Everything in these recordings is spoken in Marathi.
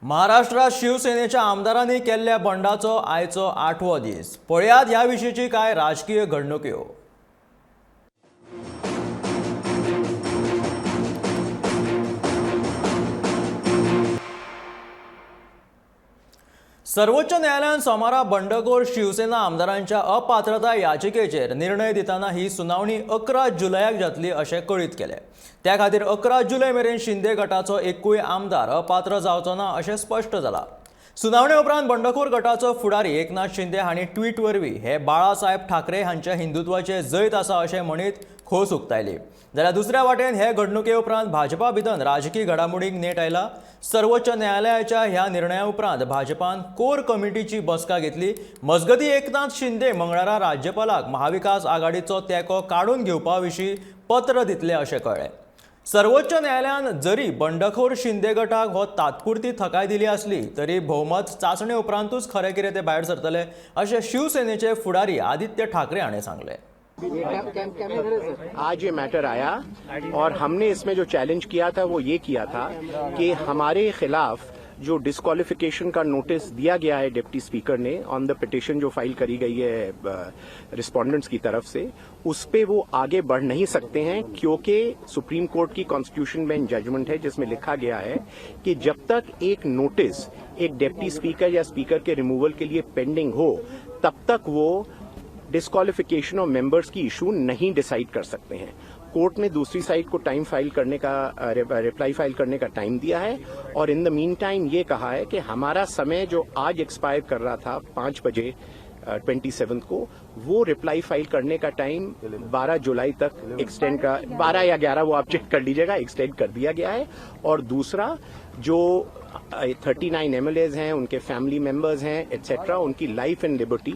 महाराष्ट्रात शिवसेनेच्या आमदारांनी केल्ल्या बंडाचो आयचो 8वो दीस. पळयात ह्या विशींची काय राजकीय घडणुक्यो. सर्वोच्च न्यायालयान सोमारा बंडखोर शिवसेना आमदारांच्या अपात्रता याचिकेचेर निर्णय दिताना ही सुनावणी 11 जुलयाक जातली अशें कळीत केलें. त्या खातीर 11 जुलय मेरेन शिंदे गटाचो एकूय आमदार अपात्र जावचो ना अशें स्पश्ट जालां. सुनावणे उपरांत बंडखोर गटाचो फुडारी एकनाथ शिंदे हांणी ट्वीट वरवीं हे बाळासाहेब ठाकरे हांच्या हिंदुत्वाचे जैत आसा अशें म्हणीत खोस उक्तायली. जाल्यार दुसऱ्या वाटेन हे घडणुके उपरांत भाजपा भितर राजकीय घडामोडींक नेट आयला. सर्वोच्च न्यायालयाच्या ह्या निर्णया उपरांत भाजपान कोर कमिटीची बसका घेतली. मजगती एकनाथ शिंदे मंगळारा राज्यपालाक महाविकास आघाडीचो तेंको काडून घेवपा विशीं पत्र दितले अशें कळ्ळें. सर्वोच्च न्यायालयान जरी बंडखोर शिंदे गटाक हो तात्पुरती थकाय दिली असली तरी भौमत चाचणे उपरांतूच खरें कितें ते भायर सरतले अशें शिवसेनेचे फुडारी आदित्य ठाकरे हाणें सांगलें. आज ये मैटर आया और हमने इसमें जो चैलेंज किया था वो ये किया था कि हमारे खिलाफ जो डिस्क्वालिफिकेशन का नोटिस दिया गया है डिप्टी स्पीकर ने ऑन द पिटिशन जो फाइल करी गई है रिस्पोंडेंट्स की तरफ से, उस पे वो आगे बढ़ नहीं सकते हैं क्योंकि सुप्रीम कोर्ट की कॉन्स्टिट्यूशन बेंच जजमेंट है जिसमें लिखा गया है कि जब तक एक नोटिस एक डिप्टी स्पीकर या स्पीकर के रिमूवल के लिए पेंडिंग हो तब तक वो डिस्क्वालिफिकेशन ऑफ मेंबर्स की इशू नहीं डिसाइड कर सकते हैं. कोर्ट ने दूसरी साइड को टाइम फाइल करने का रिप्लाई फाइल करने का टाइम दिया है और इन द मीन टाइम ये कहा है कि हमारा समय जो आज एक्सपायर कर रहा था 5 बजे 27 को, वो रिप्लाई फाइल करने का टाइम 12 जुलाई तक एक्सटेंड का 12 या 11 वो आप चेक कर लीजिएगा, एक्सटेंड कर दिया गया है. और दूसरा जो 39 एमएलएज हैं, उनके फैमिली मेंबर्स हैं एटसेट्रा, उनकी लाइफ एंड लिबर्टी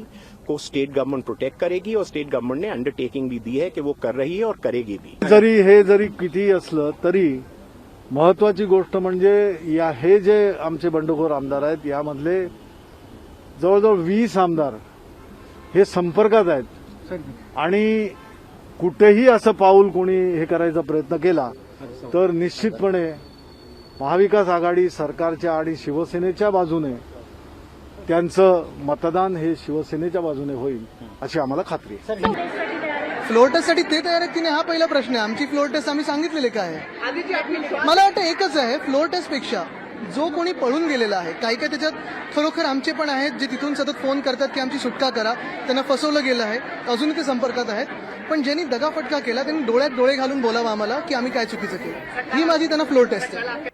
को स्टेट गवर्नमेंट प्रोटेक्ट करेगी और स्टेट गवर्नमेंट ने अंडरटेकिंग भी दी है कि वो कर रही है और करेगी भी. जरी किती असलं तरी महत्वाची गोष्ट म्हणजे हे जे आमचे बंडखोर आमदार आहेत यामधले जवळजवळ 20 आमदार हे संपर्कात आहेत आणि कुठेही असं पाऊल कोणी हे करायचा प्रयत्न केला तर निश्चितपणे महाविकास आघाडी सरकारच्या आणि शिवसेनेच्या बाजूने त्यांचं मतदान हे शिवसेनेच्या बाजूने होईल अशी आम्हाला खात्री आहे. फ्लोर टेस्टसाठी ते तयार आहेत की नाही हा पहिला प्रश्न आहे. आमची फ्लोर टेस्ट आम्ही सांगितलेले काय आहे. मला वाटतं एकच आहे, फ्लोर टेस्टपेक्षा जो कोणी पळून गेलेला आहे, काही काही त्याच्यात खरोखर आमचे पण आहेत जे तिथून सतत फोन करतात की आमची सुटका करा, त्यांना फसवलं गेलं आहे, अजूनही ते संपर्कात आहेत. पण ज्यांनी दगाफटका केला त्यांनी डोळ्यात डोळे घालून बोलावं आम्हाला की आम्ही काय चुकीचं केलं. ही माझी त्यांना फ्लोर टेस्ट आहे.